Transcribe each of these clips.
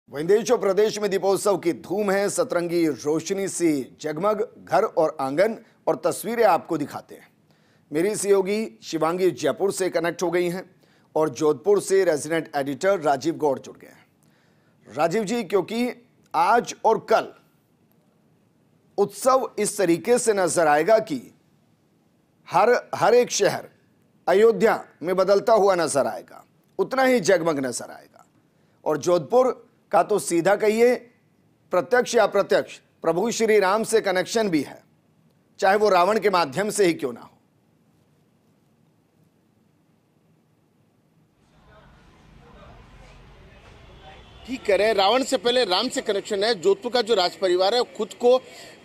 वहीं देश और प्रदेश में दीपोत्सव की धूम है। सतरंगी रोशनी से जगमग घर और आंगन और तस्वीरें आपको दिखाते हैं। मेरी सहयोगी शिवांगी जयपुर से कनेक्ट हो गई हैं और जोधपुर से रेजिडेंट एडिटर राजीव गौड़ जुड़ गए हैं। राजीव जी, क्योंकि आज और कल उत्सव इस तरीके से नजर आएगा कि हर एक शहर अयोध्या में बदलता हुआ नजर आएगा, उतना ही जगमग नजर आएगा। और जोधपुर का तो सीधा कहिए प्रत्यक्ष या अप्रत्यक्ष प्रभु श्री राम से कनेक्शन भी है, चाहे वो रावण के माध्यम से ही क्यों ना हो। ठीक कह रहे हैं, रावण से पहले राम से कनेक्शन है। जोधपुर का जो राज परिवार है खुद को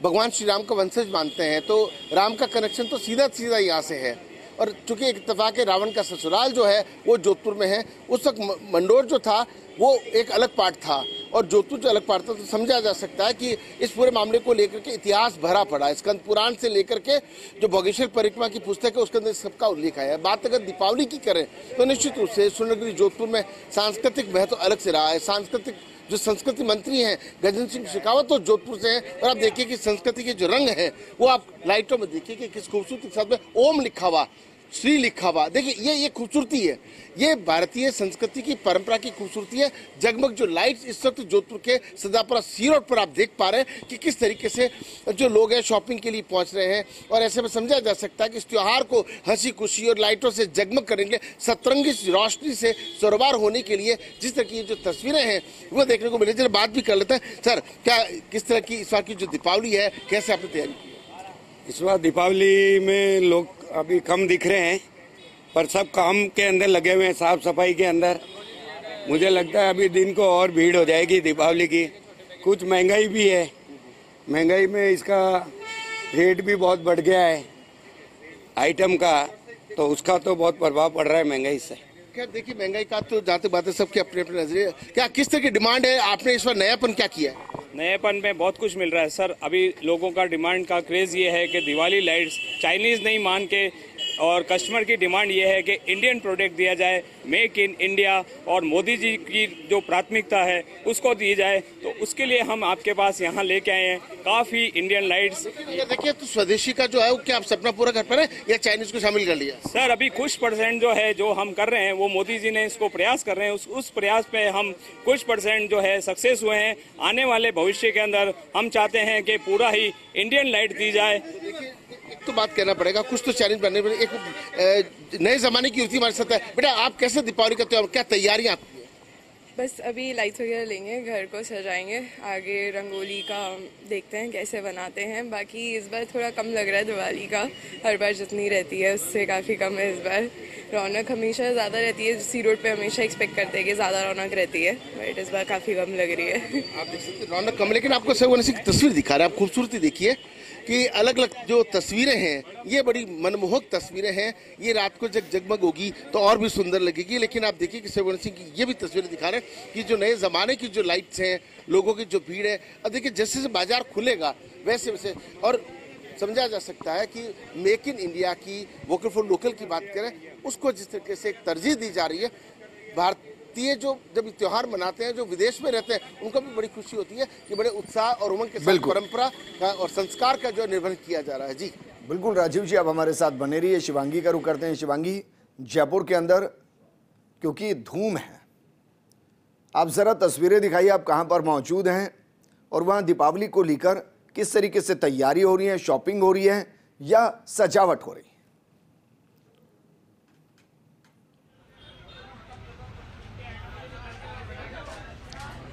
भगवान श्री राम का वंशज मानते हैं, तो राम का कनेक्शन तो सीधा सीधा यहाँ से है। और चूंकि एक इत्तेफाक है, रावण का ससुराल जो है वो जोधपुर में है। उस वक्त मंडोर जो था वो एक अलग पार्ट था और जोधपुर जो अलग पार्ट था, तो समझा जा सकता है कि इस पूरे मामले को लेकर के इतिहास भरा पड़ा है। स्कंद पुराण से लेकर के जो भोगेश्वर परिक्रमा की पुस्तक है उसके अंदर सबका उल्लेख है। बात अगर दीपावली की करें तो निश्चित रूप से स्वर्णगिरी जोधपुर में सांस्कृतिक महत्व अलग से रहा है। सांस्कृतिक जो संस्कृति मंत्री हैं गजेंद्र सिंह शेखावत तो जोधपुर से हैं, और आप देखिए कि संस्कृति के जो रंग हैं वो आप लाइटों में देखिए कि किस खूबसूरती के साथ में ओम लिखा हुआ, श्री लिखा हुआ। देखिए ये खूबसूरती है, ये भारतीय संस्कृति की परंपरा की खूबसूरती है। जगमग जो लाइट्स इस वक्त जोधपुर के सदापुरा सी रोड पर आप देख पा रहे हैं कि किस तरीके से जो लोग हैं शॉपिंग के लिए पहुंच रहे हैं। और ऐसे में समझा जा सकता है कि इस त्योहार को हंसी खुशी और लाइटों से जगमग करेंगे, सतरंगी रोशनी से सरोबार होने के लिए जिस तरह की जो तस्वीरें हैं वो देखने को मिले। चलिए बात भी कर लेते हैं। सर, क्या किस तरह की इस बार की जो दीपावली है कैसे आपने तैयारी की? इस बार दीपावली में लोग अभी कम दिख रहे हैं, पर सब काम के अंदर लगे हुए हैं, साफ सफाई के अंदर। मुझे लगता है अभी दिन को और भीड़ हो जाएगी दीपावली की। कुछ महंगाई भी है, महंगाई में इसका रेट भी बहुत बढ़ गया है आइटम का, तो उसका तो बहुत प्रभाव पड़ रहा है महंगाई से। क्या देखिए, महंगाई का तो जाते बातें सबके अपने अपने नजरिए। क्या किस तरह की डिमांड है? आपने इस बार नयापन क्या किया है? नएपन में बहुत कुछ मिल रहा है सर। अभी लोगों का डिमांड का क्रेज़ ये है कि दिवाली लाइट्स चाइनीज़ नहीं मान के, और कस्टमर की डिमांड ये है कि इंडियन प्रोडक्ट दिया जाए, मेक इन इंडिया, और मोदी जी की जो प्राथमिकता है उसको दी जाए। तो उसके लिए हम आपके पास यहाँ लेके आए हैं काफ़ी इंडियन लाइट्स। देखिए, तो स्वदेशी का जो है वो क्या आप सपना पूरा कर पा रहे हैं या चाइनीज़ को शामिल कर लिया? सर, अभी कुछ परसेंट जो है जो हम कर रहे हैं वो मोदी जी ने इसको प्रयास कर रहे हैं, उस प्रयास पे हम कुछ परसेंट जो है सक्सेस हुए हैं। आने वाले भविष्य के अंदर हम चाहते हैं कि पूरा ही इंडियन लाइट दी जाए। एक तो बात कहना पड़ेगा, कुछ तो चैलेंज बनने पड़े। एक नए जमाने की युवती हमारे साथ है। बेटा, आप कैसे दीपावली का त्योहार, क्या तैयारियां आपकी? बस अभी लाइट्स वगैरह लेंगे, घर को सजाएंगे, आगे रंगोली का देखते हैं कैसे बनाते हैं। बाकी इस बार थोड़ा कम लग रहा है दिवाली का, हर बार जितनी रहती है उससे काफ़ी कम है इस बार। रौनक हमेशा ज़्यादा रहती है, सी रोड पे हमेशा एक्सपेक्ट करते हैं कि ज़्यादा रौनक रहती है, बट इस बार काफ़ी कम लग रही है। आप देख सकते हैं रौनक कम, लेकिन आपको सही तस्वीर दिखा रहा है। आप खूबसूरती देखिए कि अलग अलग जो तस्वीरें हैं ये बड़ी मनमोहक तस्वीरें हैं। ये रात को जब जगमग होगी तो और भी सुंदर लगेगी। लेकिन आप देखिए कि सेवन सिंह की ये भी तस्वीरें दिखा रहे हैं कि जो नए ज़माने की जो लाइट्स हैं, लोगों की जो भीड़ है। अब देखिए, जैसे जैसे बाजार खुलेगा वैसे वैसे, और समझा जा सकता है कि मेक इन इंडिया की, वोकल फॉर लोकल की बात करें, उसको जिस तरीके से एक तरजीह दी जा रही है। भारतीय जो जब त्योहार मनाते हैं, जो विदेश में रहते हैं, उनको भी बड़ी खुशी होती है कि बड़े उत्साह और उमंग के साथ परंपरा का और संस्कार का जो निर्वहन किया जा रहा है। जी बिल्कुल राजीव जी, आप हमारे साथ बने रहिए। शिवांगी का रुख करते हैं। शिवांगी, जयपुर के अंदर क्योंकि धूम है, आप जरा तस्वीरें दिखाइए, आप कहां पर मौजूद हैं और वहां दीपावली को लेकर किस तरीके से तैयारी हो रही है, शॉपिंग हो रही है या सजावट हो रही है?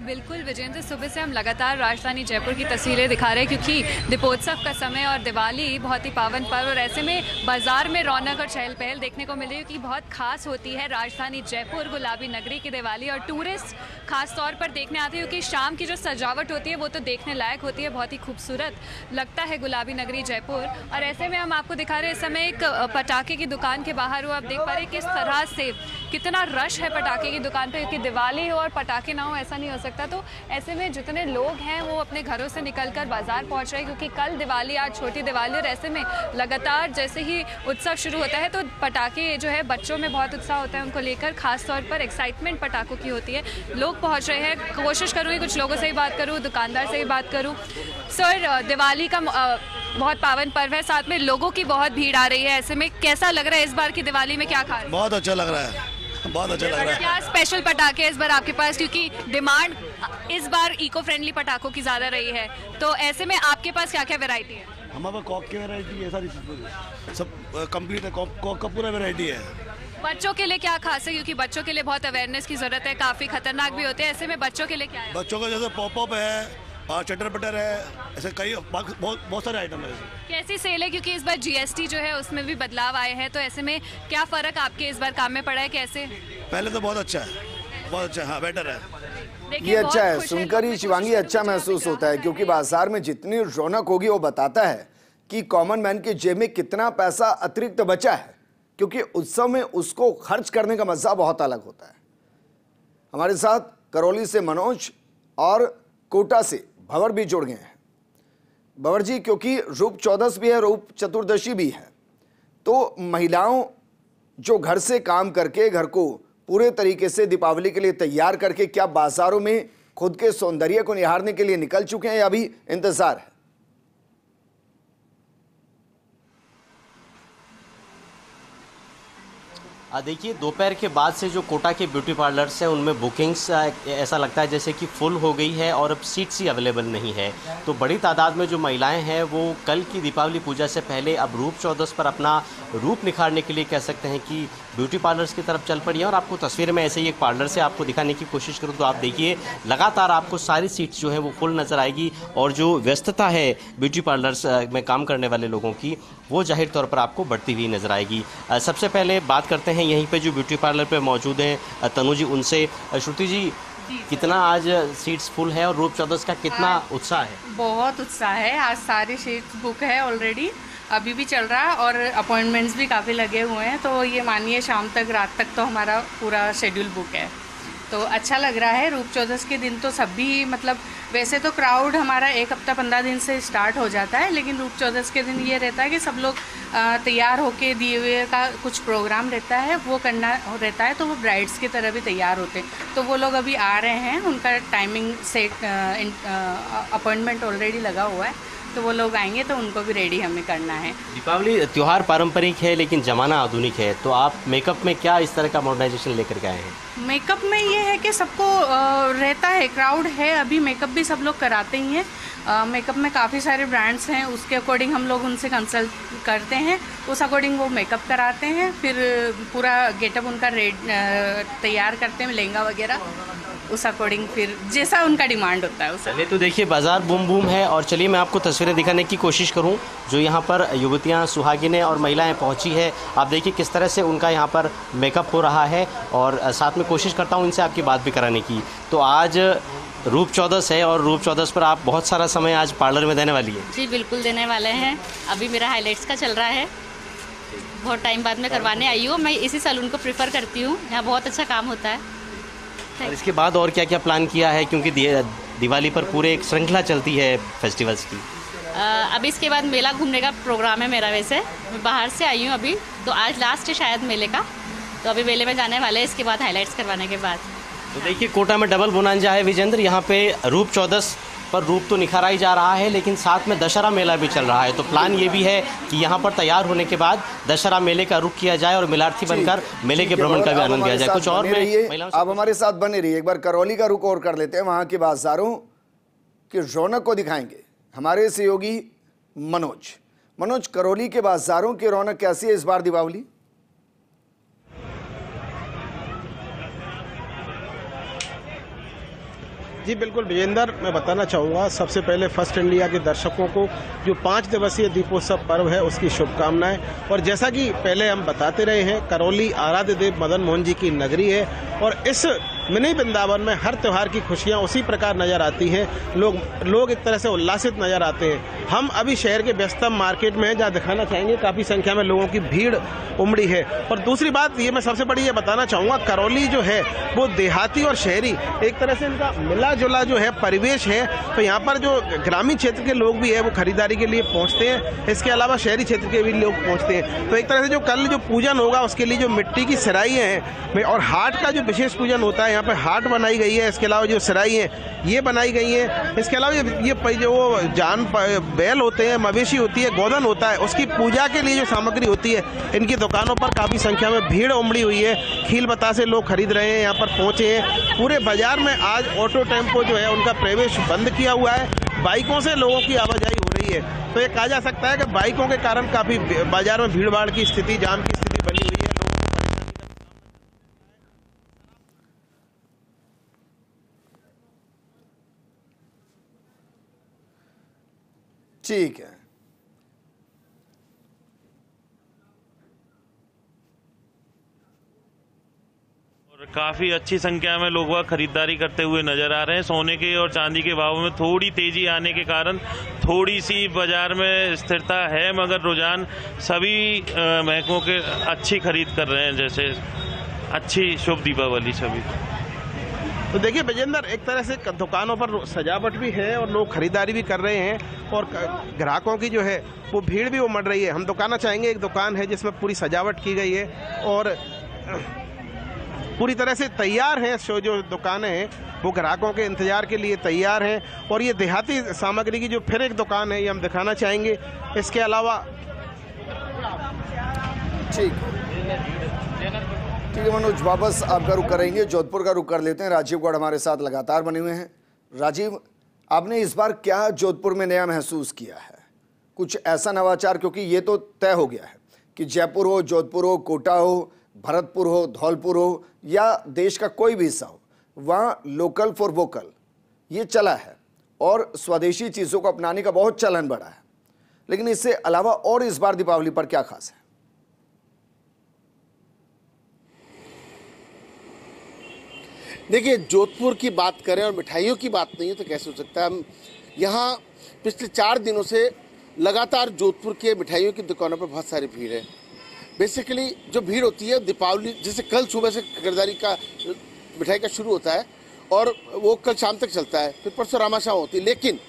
बिल्कुल विजेंद्र, सुबह से हम लगातार राजधानी जयपुर की तस्वीरें दिखा रहे हैं क्योंकि दीपोत्सव का समय और दिवाली बहुत ही पावन पर्व, और ऐसे में बाजार में रौनक और चहल पहल देखने को मिल रही है कि बहुत खास होती है राजधानी जयपुर गुलाबी नगरी की दिवाली। और टूरिस्ट खास तौर पर देखने आते हैं क्योंकि शाम की जो सजावट होती है वो तो देखने लायक होती है, बहुत ही खूबसूरत लगता है गुलाबी नगरी जयपुर। और ऐसे में हम आपको दिखा रहे हैं इस समय एक पटाखे की दुकान के बाहर हो, आप देख पा रहे हैं किस तरह से कितना रश है पटाखे की दुकान पे, क्योंकि दिवाली हो और पटाखे ना हो ऐसा नहीं हो सकता। तो ऐसे में जितने लोग हैं वो अपने घरों से निकलकर बाजार पहुंच रहे हैं, क्योंकि कल दिवाली, आज छोटी दिवाली, और ऐसे में लगातार जैसे ही उत्सव शुरू होता है तो पटाखे जो है बच्चों में बहुत उत्साह होता है उनको लेकर, खास तौर पर एक्साइटमेंट पटाखों की होती है। लोग पहुंच रहे हैं, कोशिश करूँगी कुछ लोगों से ही बात करूँ, दुकानदार से ही बात करूँ। सर, दिवाली का बहुत पावन पर्व है, साथ में लोगों की बहुत भीड़ आ रही है, ऐसे में कैसा लग रहा है इस बार की दिवाली में, क्या खास? बहुत अच्छा लग रहा है, बहुत अच्छा लग रहा है। क्या स्पेशल पटाखे इस बार आपके पास, क्योंकि डिमांड इस बार इको फ्रेंडली पटाखों की ज़्यादा रही है, तो ऐसे में आपके पास क्या क्या वैरायटी है? हमारे पास कॉक की वैरायटी है, सारी सब कंप्लीट है, कॉक का पूरा वैरायटी है। बच्चों के लिए क्या खास है, क्योंकि बच्चों के लिए बहुत अवेयरनेस की जरूरत है, काफ़ी खतरनाक भी होते हैं, ऐसे में बच्चों के लिए क्या है? बच्चों का जैसे पॉप है और चटर पटर है, ऐसे कई बहुत सारे आइटम है। कैसी सेल है, क्योंकि इस बार GST जो है उसमें भी बदलाव आए हैं, तो ऐसे में क्या फ़र्क आपके इस बार काम में पड़ा है, कैसे? पहले तो बहुत अच्छा है, बहुत अच्छा, हाँ बेटर है। ये अच्छा है, सुनकर ही शिवांगी अच्छा महसूस होता है, क्योंकि बाजार में जितनी रौनक होगी वो बताता है कि कॉमन मैन के जेब में कितना पैसा अतिरिक्त बचा है, क्योंकि उत्सव में उसको खर्च करने का मजा बहुत अलग होता है। हमारे साथ करौली से मनोज और कोटा से भंवर भी जुड़ गए हैं। भंवर जी, क्योंकि रूप चौदस भी है, रूप चतुर्दशी भी है, तो महिलाओं जो घर से काम करके घर को पूरे तरीके से दीपावली के लिए तैयार करके क्या बाजारों में खुद के सौंदर्य को निहारने के लिए निकल चुके हैं या अभी इंतजार है? देखिए, दोपहर के बाद से जो कोटा के ब्यूटी पार्लर्स हैं उनमें बुकिंग्स ऐसा लगता है जैसे कि फुल हो गई है और अब सीट्स ही अवेलेबल नहीं है। तो बड़ी तादाद में जो महिलाएं हैं वो कल की दीपावली पूजा से पहले अब रूप चौदस पर अपना रूप निखारने के लिए कह सकते हैं कि ब्यूटी पार्लर्स की तरफ चल पड़ी है। और आपको तस्वीर में ऐसे ही एक पार्लर से आपको दिखाने की कोशिश करूँ तो आप देखिए लगातार आपको सारी सीट्स जो है वो फुल नज़र आएगी, और जो व्यस्तता है ब्यूटी पार्लर्स में काम करने वाले लोगों की वो जाहिर तौर पर आपको बढ़ती हुई नज़र आएगी। सबसे पहले बात करते हैं यहीं पे जो ब्यूटी पार्लर पे मौजूद हैं तनु जी, उनसे। श्रुति जी, कितना आज सीट्स फुल है और रूप चौदस का कितना उत्साह है? बहुत उत्साह है, आज सारी सीट्स बुक है ऑलरेडी, अभी भी चल रहा है और अपॉइंटमेंट्स भी काफ़ी लगे हुए हैं, तो ये मानिए शाम तक, रात तक तो हमारा पूरा शेड्यूल बुक है। तो अच्छा लग रहा है। रूप चौदस के दिन तो सभी, मतलब वैसे तो क्राउड हमारा 1 हफ्ता 15 दिन से स्टार्ट हो जाता है, लेकिन रूप चौदस के दिन ये रहता है कि सब लोग तैयार होके दिए हुए का कुछ प्रोग्राम रहता है वो करना रहता है, तो वो ब्राइड्स की तरह भी तैयार होते हैं। तो वो लोग अभी आ रहे हैं, उनका टाइमिंग सेट, अपॉइंटमेंट ऑलरेडी लगा हुआ है, तो वो लोग आएंगे तो उनको भी रेडी हमें करना है। दीपावली त्यौहार पारंपरिक है लेकिन ज़माना आधुनिक है, तो आप मेकअप में क्या इस तरह का मॉडर्नाइजेशन लेकर के आए हैं? मेकअप में ये है कि सबको रहता है, क्राउड है, अभी मेकअप भी सब लोग कराते ही हैं। मेकअप में काफ़ी सारे ब्रांड्स हैं, उसके अकॉर्डिंग हम लोग उनसे कंसल्ट करते हैं, उस अकॉर्डिंग वो मेकअप कराते हैं, फिर पूरा गेटअप उनका तैयार करते हैं, लहंगा वगैरह, उस अकॉर्डिंग फिर जैसा उनका डिमांड होता है उस। चलिए, तो देखिए बाज़ार बूम बूम है, और चलिए मैं आपको तस्वीरें दिखाने की कोशिश करूं जो यहाँ पर युवतियाँ, सुहागिनें और महिलाएं पहुँची है। आप देखिए किस तरह से उनका यहाँ पर मेकअप हो रहा है, और साथ में कोशिश करता हूँ इनसे आपकी बात भी कराने की। तो आज रूप चौदस है और रूप चौदस पर आप बहुत सारा समय आज पार्लर में देने वाली है। जी बिल्कुल देने वाले हैं, अभी मेरा हाइलाइट्स का चल रहा है, बहुत टाइम बाद मैं करवाने आई हूँ। मैं इसी सैलून को प्रेफर करती हूँ, यहाँ बहुत अच्छा काम होता है। और इसके बाद और क्या क्या प्लान किया है, क्योंकि दिवाली पर पूरे एक श्रृंखला चलती है फेस्टिवल्स की? अभी इसके बाद मेला घूमने का प्रोग्राम है मेरा, वैसे मैं बाहर से आई हूँ अभी, तो आज लास्ट है शायद मेले का, तो अभी मेले में जाने वाले हैं इसके बाद, हाइलाइट्स करवाने के बाद। तो देखिए कोटा में डबल बोनांजा है विजेंद्र, यहाँ पे रूप चौदस पर रूप तो निखारा ही जा रहा है, लेकिन साथ में दशहरा मेला भी चल रहा है। तो प्लान ये भी है कि यहाँ पर तैयार होने के बाद दशहरा मेले का रुख किया जाए और मेलार्थी बनकर मेले के भ्रमण का भी आनंद लिया जाए। कुछ और में आप हमारे साथ बने रहिए। एक बार करौली का रुख और कर लेते हैं, वहाँ के बाजारों की रौनक को दिखाएंगे हमारे सहयोगी मनोज। मनोज, करौली के बाजारों की रौनक कैसी है इस बार दीपावली? जी बिल्कुल विजेंद्र, मैं बताना चाहूँगा सबसे पहले फर्स्ट इंडिया के दर्शकों को जो 5 दिवसीय दीपोत्सव पर्व है उसकी शुभकामनाएं। और जैसा कि पहले हम बताते रहे हैं, करौली आराध्य देव मदन मोहन जी की नगरी है, और इस मिनी वृंदावन में हर त्यौहार की खुशियाँ उसी प्रकार नज़र आती हैं। लोग एक तरह से उल्लासित नज़र आते हैं। हम अभी शहर के व्यस्तम मार्केट में हैं, जहाँ दिखाना चाहेंगे काफ़ी संख्या में लोगों की भीड़ उमड़ी है। और दूसरी बात ये मैं सबसे बड़ी ये बताना चाहूँगा, करौली जो है वो देहाती और शहरी एक तरह से इनका मिला जुला जो है परिवेश है। तो यहाँ पर जो ग्रामीण क्षेत्र के लोग भी है वो खरीदारी के लिए पहुँचते हैं, इसके अलावा शहरी क्षेत्र के भी लोग पहुँचते हैं। तो एक तरह से जो कल जो पूजन होगा उसके लिए जो मिट्टी की सराइयाँ हैं और हाट का जो विशेष पूजन होता है, यहाँ पर हाट बनाई गई है। इसके अलावा जो सराई हैं ये बनाई गई हैं। इसके अलावा ये जो वो जान बैल होते हैं, मवेशी होती है, गोधन होता है, उसकी पूजा के लिए जो सामग्री होती है, इनकी दुकानों पर काफ़ी संख्या में भीड़ उमड़ी हुई है। खील बतासे लोग खरीद रहे हैं, यहाँ पर पहुँचे हैं। पूरे बाजार में आज ऑटो टेम्पो जो है उनका प्रवेश बंद किया हुआ है। बाइकों से लोगों की आवाजाही हो रही है। तो ये कहा जा सकता है कि बाइकों के कारण काफ़ी बाजार में भीड़ भाड़ की स्थिति, जाम की स्थिति बनी हुई है। ठीक है, और काफी अच्छी संख्या में लोग वह खरीदारी करते हुए नजर आ रहे हैं। सोने के और चांदी के भावों में थोड़ी तेजी आने के कारण थोड़ी सी बाजार में स्थिरता है, मगर रुझान सभी महकमों के अच्छी खरीद कर रहे हैं। जैसे अच्छी शुभ दीपावली सभी। तो देखिए विजेंद्र, एक तरह से दुकानों पर सजावट भी है और लोग खरीदारी भी कर रहे हैं और ग्राहकों की जो है वो भीड़ भी उमड़ रही है। हम दुकाना चाहेंगे, एक दुकान है जिसमें पूरी सजावट की गई है और पूरी तरह से तैयार हैं। जो दुकानें हैं वो ग्राहकों के इंतजार के लिए तैयार हैं। और ये देहाती सामग्री की जो फिर एक दुकान है ये हम दिखाना चाहेंगे। इसके अलावा ठीक है मनोज, वापस आपका रुख करेंगे, जोधपुर का रुख कर लेते हैं। राजीव गौड़ हमारे साथ लगातार बने हुए हैं। राजीव, आपने इस बार क्या जोधपुर में नया महसूस किया है? कुछ ऐसा नवाचार, क्योंकि ये तो तय हो गया है कि जयपुर हो, जोधपुर हो, कोटा हो, भरतपुर हो, धौलपुर हो या देश का कोई भी हिस्सा हो, वहाँ लोकल फॉर वोकल ये चला है और स्वदेशी चीज़ों को अपनाने का बहुत चलन बढ़ा है। लेकिन इससे अलावा और इस बार दीपावली पर क्या खास है? देखिए, जोधपुर की बात करें और मिठाइयों की बात नहीं है तो कैसे हो सकता है। हम यहाँ पिछले 4 दिनों से लगातार जोधपुर के मिठाइयों की दुकानों पर बहुत सारी भीड़ है। बेसिकली जो भीड़ होती है दीपावली, जैसे कल सुबह से खरीदारी का मिठाई का शुरू होता है और वो कल शाम तक चलता है, फिर परसों रामाशाह होती है। लेकिन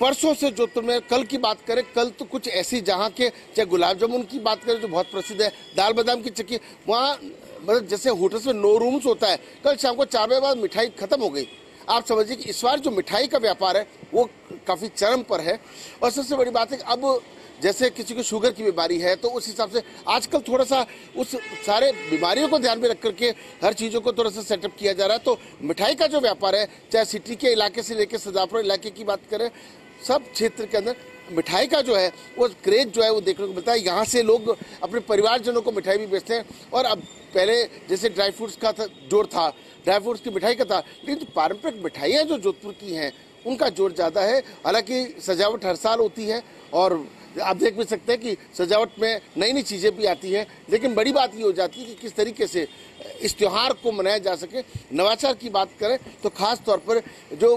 परसों से जोधपुर में कल की बात करें, कल तो कुछ ऐसी जहाँ के, चाहे गुलाब जामुन की बात करें जो बहुत प्रसिद्ध है, दाल बादाम की चिक्की, वहाँ मतलब जैसे होटल्स में 9 रूम्स होता है, कल शाम को 4 बजे बाद मिठाई खत्म हो गई। आप समझिए कि इस बार जो मिठाई का व्यापार है वो काफ़ी चरम पर है। और सबसे बड़ी बात है कि अब जैसे किसी को शुगर की बीमारी है तो उस हिसाब से आजकल थोड़ा सा उस सारे बीमारियों को ध्यान में रख करके हर चीज़ों को थोड़ा सा सेटअप किया जा रहा है। तो मिठाई का जो व्यापार है, चाहे सिटी के इलाके से लेकर सजापुर इलाके की बात करें, सब क्षेत्र के अंदर मिठाई का जो है वो क्रेज जो है वो देखने को मिलता है। यहाँ से लोग अपने परिवारजनों को मिठाई भी बेचते हैं। और अब पहले जैसे ड्राई फ्रूट्स का जोर था, ड्राई फ्रूट्स की मिठाई का था, लेकिन जो पारंपरिक मिठाइयाँ जो जोधपुर की हैं उनका जोर ज़्यादा है। हालांकि सजावट हर साल होती है और आप देख भी सकते हैं कि सजावट में नई नई चीज़ें भी आती हैं। लेकिन बड़ी बात ये हो जाती है कि किस तरीके से इस त्यौहार को मनाया जा सके। नवाचार की बात करें तो खास तौर पर जो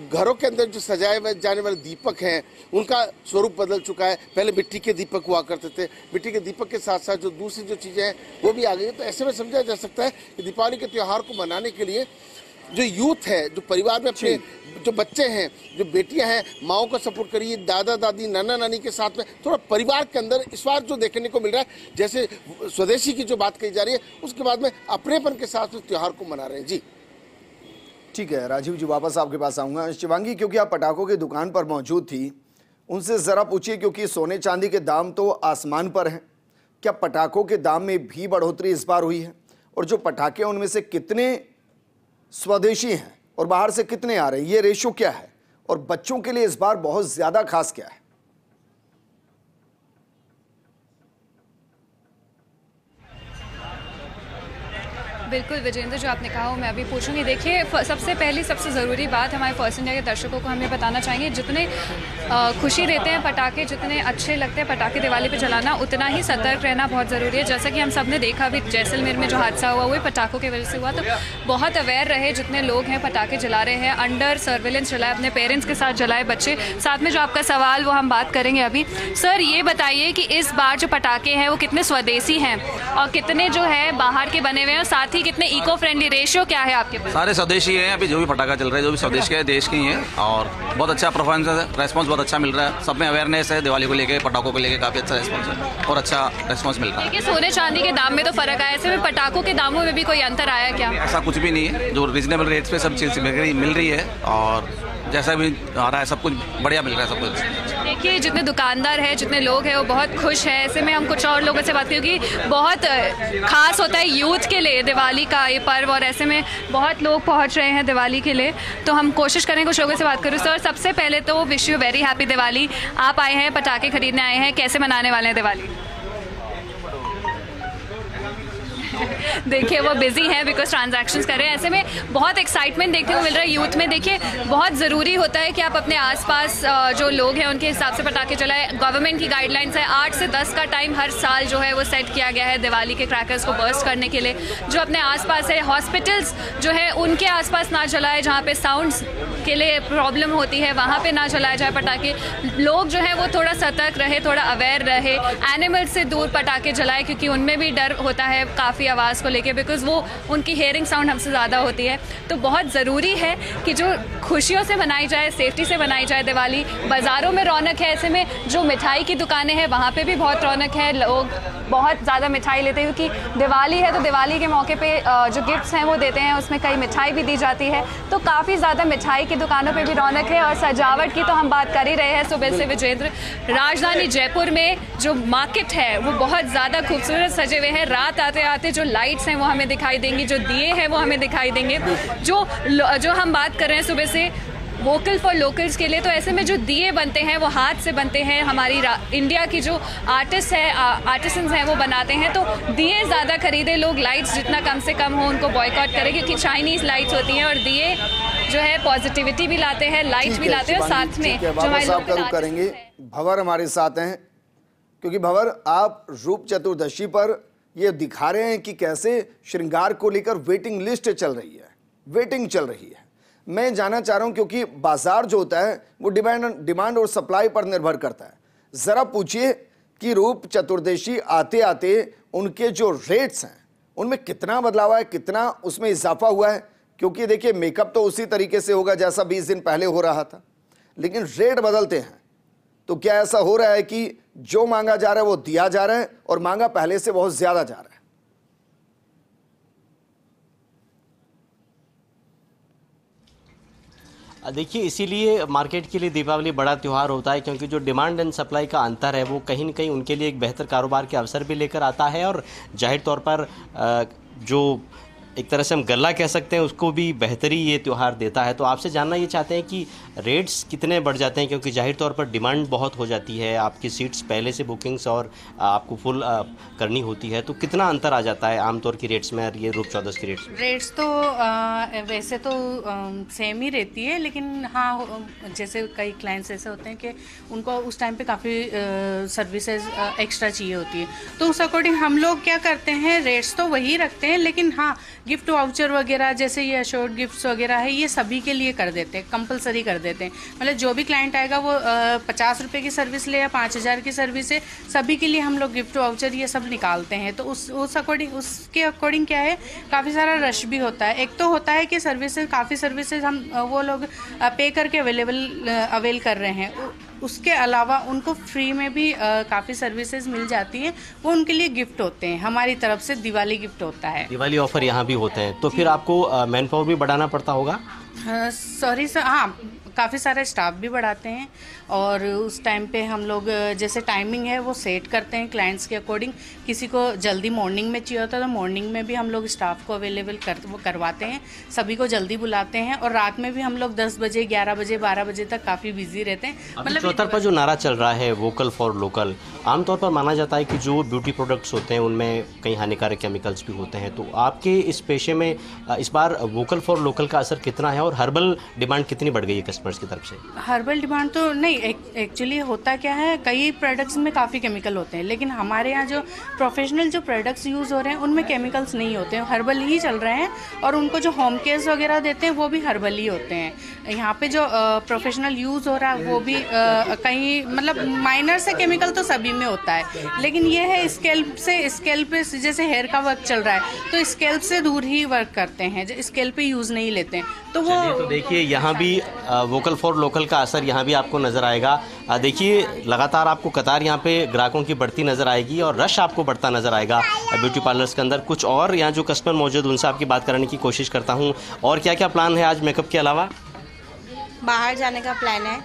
घरों के अंदर जो सजाए जाने वाले दीपक हैं उनका स्वरूप बदल चुका है। पहले मिट्टी के दीपक हुआ करते थे, मिट्टी के दीपक के साथ साथ जो दूसरी जो चीज़ें हैं वो भी आ गई हैं। तो ऐसे में समझा जा सकता है कि दीपावली के त्यौहार को मनाने के लिए जो यूथ है, जो परिवार में अपने जो बच्चे हैं, जो बेटियां हैं, माओ को सपोर्ट करिए, दादा दादी नाना नानी के साथ में थोड़ा परिवार के अंदर इस बार जो देखने को मिल रहा है, जैसे स्वदेशी की जो बात कही जा रही है उसके बाद में अपनेपन के साथ त्यौहार को मना रहे हैं। जी ठीक है राजीव जी, वापस आपके पास आऊँगा। शिवांगी, क्योंकि आप पटाखों की दुकान पर मौजूद थी, उनसे ज़रा पूछिए, क्योंकि सोने चांदी के दाम तो आसमान पर हैं, क्या पटाखों के दाम में भी बढ़ोतरी इस बार हुई है? और जो पटाखे उनमें से कितने स्वदेशी हैं और बाहर से कितने आ रहे हैं, ये रेशो क्या है? और बच्चों के लिए इस बार बहुत ज़्यादा खास क्या है? बिल्कुल विजेंद्र, जो आपने कहा वो मैं अभी पूछूंगी। देखिए, सबसे पहली सबसे ज़रूरी बात हमारे फर्स्ट इंडिया के दर्शकों को हम ये बताना चाहेंगे, जितने खुशी देते हैं पटाखे, जितने अच्छे लगते हैं पटाखे दिवाली पे चलाना, उतना ही सतर्क रहना बहुत ज़रूरी है। जैसा कि हम सब ने देखा अभी जैसलमेर में जो हादसा हुआ वो पटाखों की वजह से हुआ, तो बहुत अवेयर रहे जितने लोग हैं पटाखे जला रहे हैं, अंडर सर्विलेंस चलाए, अपने पेरेंट्स के साथ जलाए, बच्चे साथ में। जो आपका सवाल वो हम बात करेंगे अभी। सर ये बताइए कि इस बार जो पटाखे हैं वो कितने स्वदेशी हैं और कितने जो है बाहर के बने हुए हैं, साथ ही कितने इको फ्रेंडली, रेशियो क्या है आपके पास? सारे स्वदेशी हैं। अभी जो भी पटाखा चल रहा है जो भी स्वदेश के देश के ही हैं, और बहुत अच्छा परफॉर्मेंस है, रेस्पॉन्स बहुत अच्छा मिल रहा है। सब में अवेयरनेस है, दिवाली को लेके, पटाखों को लेके काफ़ी अच्छा रेस्पॉन्स है और अच्छा रेस्पॉन्स मिल रहा है। देखिए, सोने चांदी के दाम में तो फर्क आया, ऐसे में पटाखों के दामों में भी कोई अंतर आया क्या? ऐसा कुछ भी नहीं है, जो रीजनेबल रेट्स पे सब चीज़ मिल रही है और जैसा भी आ रहा है सब कुछ बढ़िया मिल रहा है सब कुछ। देखिए, जितने दुकानदार हैं, जितने लोग हैं वो बहुत खुश हैं। ऐसे में हम कुछ और लोगों से बात करेंगे कि बहुत खास होता है यूथ के लिए दिवाली का ये पर्व, और ऐसे में बहुत लोग पहुंच रहे हैं दिवाली के लिए, तो हम कोशिश करें कुछ लोगों से बात करूँ। सर सबसे पहले तो wish you very happy Diwali. आप आए हैं पटाखे खरीदने आए हैं, कैसे मनाने वाले हैं दिवाली? देखिए, वो बिजी हैं बिकॉज ट्रांजैक्शंस कर रहे हैं। ऐसे में बहुत एक्साइटमेंट देखने को मिल रहा है यूथ में। देखिए, बहुत ज़रूरी होता है कि आप अपने आसपास जो लोग हैं उनके हिसाब से पटाखे चलाएं। गवर्नमेंट की गाइडलाइंस है 8 से 10 का टाइम हर साल जो है वो सेट किया गया है दिवाली के क्रैकर्स को बर्स्ट करने के लिए। जो अपने आसपास है, हॉस्पिटल्स जो है उनके आसपास ना चलाए, जहाँ पे साउंड्स के लिए प्रॉब्लम होती है वहाँ पे ना चलाए जाए पटाखे। लोग जो है वो थोड़ा सतर्क रहे, थोड़ा अवेयर रहे, एनिमल्स से दूर पटाखे जलाए, क्योंकि उनमें भी डर होता है काफ़ी आवाज़ को लेके, बिकॉज वो उनकी हेयरिंग साउंड हमसे ज़्यादा होती है। तो बहुत ज़रूरी है कि जो खुशियों से मनाई जाए, सेफ्टी से मनाई जाए दिवाली। बाज़ारों में रौनक है, ऐसे में जो मिठाई की दुकानें हैं वहाँ पे भी बहुत रौनक है, लोग बहुत ज़्यादा मिठाई लेते हैं, क्योंकि दिवाली है तो दिवाली के मौके पे जो गिफ्ट्स हैं वो देते हैं, उसमें कई मिठाई भी दी जाती है, तो काफ़ी ज़्यादा मिठाई की दुकानों पे भी रौनक है। और सजावट की तो हम बात कर ही रहे हैं सुबह से विजेंद्र। राजधानी जयपुर में जो मार्केट है वो बहुत ज़्यादा खूबसूरत सजे हुए हैं। रात आते आते जो लाइट्स हैं वो हमें दिखाई देंगी, जो दिए हैं वो हमें दिखाई देंगे। जो हम बात कर रहे हैं सुबह से वोकल फॉर लोकल्स के लिए, तो ऐसे में जो दिए बनते हैं वो हाथ से बनते हैं। हमारी इंडिया की जो आर्टिसंस हैं वो बनाते हैं, तो दिए ज़्यादा खरीदे लोग, लाइट्स जितना कम से कम हो उनको बॉयकॉट करें, क्योंकि चाइनीज़ लाइट्स होती हैं और दिए जो है पॉजिटिविटी भी लाते हैं, लाइट भी लाते हैं, और साथ में जो हमारे लोग करेंगे। भंवर हमारे साथ हैं, क्योंकि भंवर आप रूप चतुर्दशी पर ये दिखा रहे हैं कि कैसे श्रृंगार को लेकर वेटिंग लिस्ट चल रही है, वेटिंग चल रही है। मैं जानना चाह रहा हूं, क्योंकि बाजार जो होता है वो डिमांड और सप्लाई पर निर्भर करता है। ज़रा पूछिए कि रूप चतुर्दशी आते आते उनके जो रेट्स हैं उनमें कितना बदलाव है, कितना उसमें इजाफा हुआ है। क्योंकि देखिए, मेकअप तो उसी तरीके से होगा जैसा 20 दिन पहले हो रहा था, लेकिन रेट बदलते हैं। तो क्या ऐसा हो रहा है कि जो मांगा जा रहा है वो दिया जा रहा है और मांगा पहले से बहुत ज़्यादा जा रहा है? देखिए, इसीलिए मार्केट के लिए दीपावली बड़ा त्यौहार होता है, क्योंकि जो डिमांड एंड सप्लाई का अंतर है वो कहीं न कहीं उनके लिए एक बेहतर कारोबार के अवसर भी लेकर आता है, और जाहिर तौर पर जो एक तरह से हम गल्ला कह सकते हैं उसको भी बेहतरी ये त्यौहार देता है। तो आपसे जानना ये चाहते हैं कि रेट्स कितने बढ़ जाते हैं, क्योंकि जाहिर तौर पर डिमांड बहुत हो जाती है, आपकी सीट्स पहले से बुकिंग्स और आपको फुल करनी होती है, तो कितना अंतर आ जाता है आमतौर की रेट्स में और ये रूप चौदस की रेट्स में? रेट्स तो वैसे तो सेम ही रहती है, लेकिन हाँ, जैसे कई क्लाइंट्स ऐसे होते हैं कि उनको उस टाइम पे काफ़ी सर्विसेज एक्स्ट्रा चाहिए होती है, तो उस अकॉर्डिंग हम लोग क्या करते हैं, रेट्स तो वही रखते हैं, लेकिन हाँ गिफ्ट वाउचर वगैरह जैसे ये अश्योर्ड गिफ्ट्स वगैरह है ये सभी के लिए कर देते हैं, कंपलसरी कर देते हैं। मतलब जो भी क्लाइंट आएगा वो 50 रुपये की सर्विस ले या 5000 की सर्विस है, सभी के लिए हम लोग गिफ्ट वाउचर ये सब निकालते हैं। तो उस अकॉर्डिंग, उसके अकॉर्डिंग क्या है, काफ़ी सारा रश भी होता है। एक तो होता है कि काफ़ी सर्विसेज हम वो लोग पे करके अवेल कर रहे हैं, उसके अलावा उनको फ्री में भी काफ़ी सर्विसेज मिल जाती हैं, वो उनके लिए गिफ्ट होते हैं। हमारी तरफ से दिवाली गिफ्ट होता है, दिवाली ऑफर यहाँ भी होते हैं। तो फिर आपको मैन पावर भी बढ़ाना पड़ता होगा? सॉरी सर, हाँ काफ़ी सारे स्टाफ भी बढ़ाते हैं और उस टाइम पे हम लोग जैसे टाइमिंग है वो सेट करते हैं क्लाइंट्स के अकॉर्डिंग। किसी को जल्दी मॉर्निंग में चाहिए होता है तो मॉर्निंग में भी हम लोग स्टाफ को अवेलेबल करवाते हैं, सभी को जल्दी बुलाते हैं। और रात में भी हम लोग 10 बजे 11 बजे 12 बजे तक काफ़ी बिजी रहते हैं। मतलब चौतरफा जो नारा चल रहा है वोकल फॉर लोकल, आमतौर पर माना जाता है कि जो ब्यूटी प्रोडक्ट्स होते हैं उनमें कई हानिकारक केमिकल्स भी होते हैं, तो आपके इस पेशे में इस बार वोकल फॉर लोकल का असर कितना है और हर्बल डिमांड कितनी बढ़ गई है कस्टमर्स की तरफ से? हर्बल डिमांड तो नहीं, एक्चुअली होता क्या है, कई प्रोडक्ट्स में काफ़ी केमिकल होते हैं, लेकिन हमारे यहाँ जो प्रोफेशनल जो प्रोडक्ट्स यूज़ हो रहे हैं उनमें केमिकल्स नहीं होते हैं, हर्बल ही चल रहे हैं। और उनको जो होम केयर्स वगैरह देते हैं वो भी हर्बल ही होते हैं। यहाँ पे जो प्रोफेशनल यूज़ हो रहा है वो भी कहीं मतलब माइनर से केमिकल तो सभी में होता है, लेकिन ये है स्केल्प पे जैसे हेयर का वर्क चल रहा है तो स्केल्प से दूर ही वर्क करते हैं, स्केल्प पे यूज़ नहीं लेते हैं। तो वो तो देखिए यहाँ भी वोकल फॉर लोकल का असर यहाँ भी आपको नज़र आएगा। देखिए लगातार आपको कतार यहाँ पे ग्राहकों की बढ़ती नज़र आएगी और रश आपको बढ़ता नज़र आएगा ब्यूटी पार्लर्स के अंदर। कुछ और यहाँ जो कस्टमर मौजूद उनसे आपकी बात कराने की कोशिश करता हूँ। और क्या क्या प्लान है आज मेकअप के अलावा? बाहर जाने का प्लान है,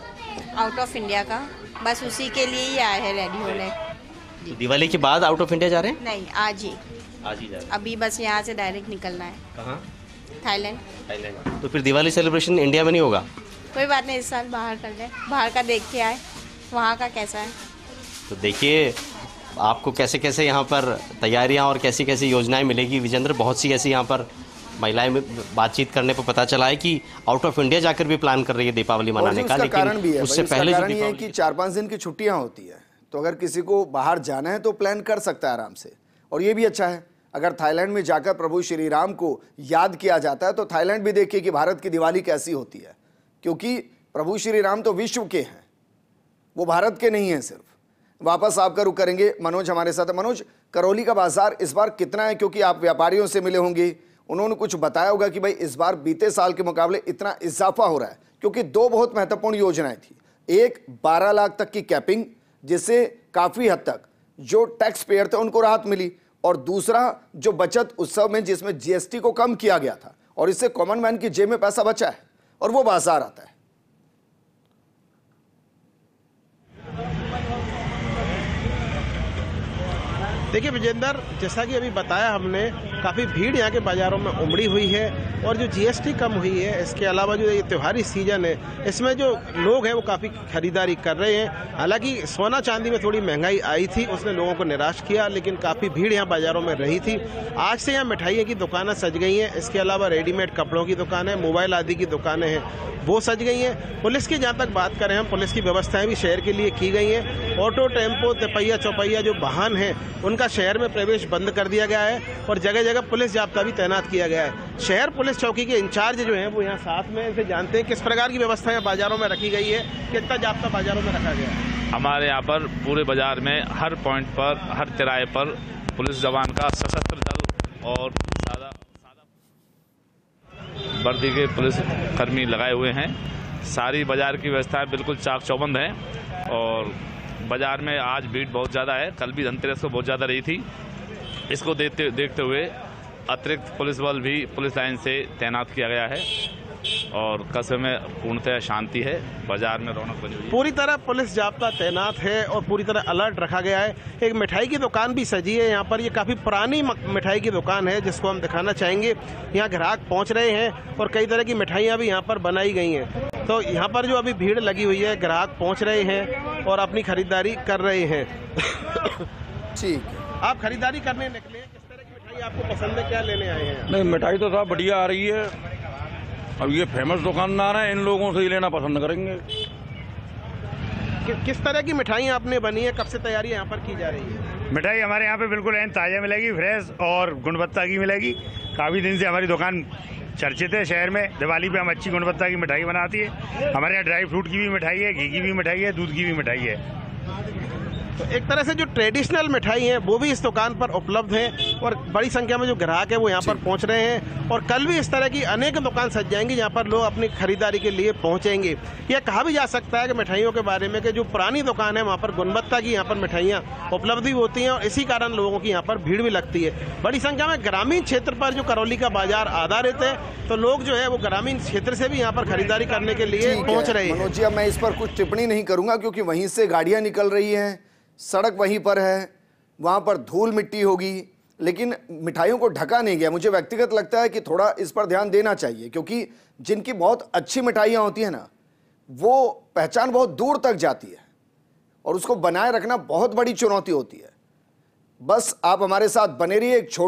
आउट ऑफ इंडिया का, बस उसी के लिए ही आए हैं रेडी होने। तो दिवाली के बाद आउट ऑफ इंडिया जा रहे हैं? नहीं, आज ही जा रहे हैं। अभी बस यहाँ से डायरेक्ट निकलना है। कहाँ? थाईलैंड। तो फिर दिवाली सेलिब्रेशन इंडिया में नहीं होगा? कोई बात नहीं, इस साल बाहर कर ले, बाहर का देख के आए वहाँ का कैसा है। तो देखिए आपको कैसे कैसे यहाँ पर तैयारियाँ और कैसी कैसी योजनाएं मिलेगी। विजेंद्र, बहुत सी ऐसी यहाँ पर महिलाएं बातचीत करने पर पता चला है कि आउट ऑफ इंडिया जाकर भी प्लान कर रही है दीपावली मनाने का, लेकिन उससे पहले कारण ये है कि 4-5 दिन की छुट्टियां होती है, तो अगर किसी को बाहर जाना है तो प्लान कर सकता है आराम से। और ये भी अच्छा है, अगर थाईलैंड में जाकर प्रभु श्री राम को याद किया जाता है तो थाईलैंड भी देखिए कि भारत की दिवाली कैसी होती है, क्योंकि प्रभु श्री राम तो विश्व के हैं, वो भारत के नहीं हैं सिर्फ। वापस आपका रुख करेंगे, मनोज हमारे साथ है। मनोज, करौली का बाजार इस बार कितना है? क्योंकि आप व्यापारियों से मिले होंगे, उन्होंने कुछ बताया होगा कि भाई इस बार बीते साल के मुकाबले इतना इजाफा हो रहा है, क्योंकि 2 बहुत महत्वपूर्ण योजनाएं थी। एक 12 लाख तक की कैपिंग, जिससे काफी हद तक जो टैक्स पेयर थे उनको राहत मिली, और दूसरा जो बचत उत्सव में जिसमें जीएसटी को कम किया गया था, और इससे कॉमन मैन की जेब में पैसा बचा है और वो बाजार आता है। देखिए विजेंद्र, जैसा कि अभी बताया हमने, काफ़ी भीड़ यहाँ के बाज़ारों में उमड़ी हुई है और जो जीएसटी कम हुई है, इसके अलावा जो ये त्योहारी सीजन है इसमें जो लोग हैं वो काफ़ी खरीदारी कर रहे हैं। हालांकि सोना चांदी में थोड़ी महंगाई आई थी, उसने लोगों को निराश किया, लेकिन काफ़ी भीड़ यहाँ बाज़ारों में रही थी। आज से यहाँ मिठाइयों की दुकानें सज गई हैं, इसके अलावा रेडीमेड कपड़ों की दुकानें, मोबाइल आदि की दुकानें हैं, वो सज गई हैं। पुलिस की जहाँ तक बात करें हम, पुलिस की व्यवस्थाएं भी शहर के लिए की गई हैं। ऑटो, टेम्पो, तिपहिया चौपहिया जो वाहन हैं उनका शहर में प्रवेश बंद कर दिया गया है और जगह जगह पुलिस जाब्ता भी तैनात किया गया है। शहर पुलिस चौकी के इंचार्ज जो हैं वो यहाँ साथ में, इनसे जानते हैं किस प्रकार की व्यवस्थाएं बाजारों में रखी गई है, कितना जाब्ता बाजारों में रखा गया है। हमारे यहाँ पर पूरे बाजार में हर पॉइंट पर, हर तिराहे पर पुलिस जवान का सशस्त्र दल और सादा वर्दी के पुलिस कर्मी लगाए हुए हैं। सारी बाजार की व्यवस्थाएं बिल्कुल चाक चौबंद हैं और बाजार में आज भीड़ बहुत ज़्यादा है। कल भी धनतेरस को बहुत ज़्यादा रही थी। इसको देखते हुए अतिरिक्त पुलिस बल भी पुलिस लाइन से तैनात किया गया है और कस्बे में पूर्णतः शांति है, बाजार में रौनक बनी हुई है। पूरी तरह पुलिस जाब्ता तैनात है और पूरी तरह अलर्ट रखा गया है। एक मिठाई की दुकान भी सजी है यहाँ पर, ये काफ़ी पुरानी मिठाई की दुकान है जिसको हम दिखाना चाहेंगे। यहाँ ग्राहक पहुँच रहे हैं और कई तरह की मिठाइयाँ भी यहाँ पर बनाई गई हैं। तो यहाँ पर जो अभी भीड़ लगी हुई है, ग्राहक पहुँच रहे हैं और अपनी खरीदारी कर रहे हैं। ठीक, आप खरीदारी करने निकले, किस तरह की मिठाई आपको पसंद है, क्या लेने आए हैं? नहीं, मिठाई तो साहब बढ़िया आ रही है। अब ये फेमस दुकानदार हैं, इन लोगों से ही लेना पसंद करेंगे। किस तरह की मिठाई आपने बनी है, कब से तैयारी यहाँ पर की जा रही है? मिठाई हमारे यहाँ पे बिल्कुल ताज़ा मिलेगी, फ्रेश और गुणवत्ता की मिलेगी। काफ़ी दिन से हमारी दुकान चर्चित है शहर में। दिवाली पे हम अच्छी गुणवत्ता की मिठाई बनाती है। हमारे यहाँ ड्राई फ्रूट की भी मिठाई है, घी की भी मिठाई है, दूध की भी मिठाई है। तो एक तरह से जो ट्रेडिशनल मिठाई है वो भी इस दुकान पर उपलब्ध है और बड़ी संख्या में जो ग्राहक है वो यहाँ पर पहुँच रहे हैं और कल भी इस तरह की अनेक दुकान सज जाएंगी जहाँ पर लोग अपनी खरीदारी के लिए पहुँचेंगे। यह कहा भी जा सकता है कि मिठाइयों के बारे में कि जो पुरानी दुकान है वहाँ पर गुणवत्ता की यहाँ पर मिठाइयाँ उपलब्ध भी होती हैं और इसी कारण लोगों की यहाँ पर भीड़ भी लगती है। बड़ी संख्या में ग्रामीण क्षेत्र पर जो करौली का बाजार आधारित है तो लोग जो है वो ग्रामीण क्षेत्र से भी यहाँ पर खरीदारी करने के लिए पहुँच रहे हैं। मनोज जी, अब मैं इस पर कुछ टिप्पणी नहीं करूंगा क्योंकि वहीं से गाड़ियां निकल रही हैं, सड़क वहीं पर है, वहां पर धूल मिट्टी होगी, लेकिन मिठाइयों को ढका नहीं गया। मुझे व्यक्तिगत लगता है कि थोड़ा इस पर ध्यान देना चाहिए क्योंकि जिनकी बहुत अच्छी मिठाइयां होती है ना, वो पहचान बहुत दूर तक जाती है और उसको बनाए रखना बहुत बड़ी चुनौती होती है। बस आप हमारे साथ बने रहिए। एक छोटा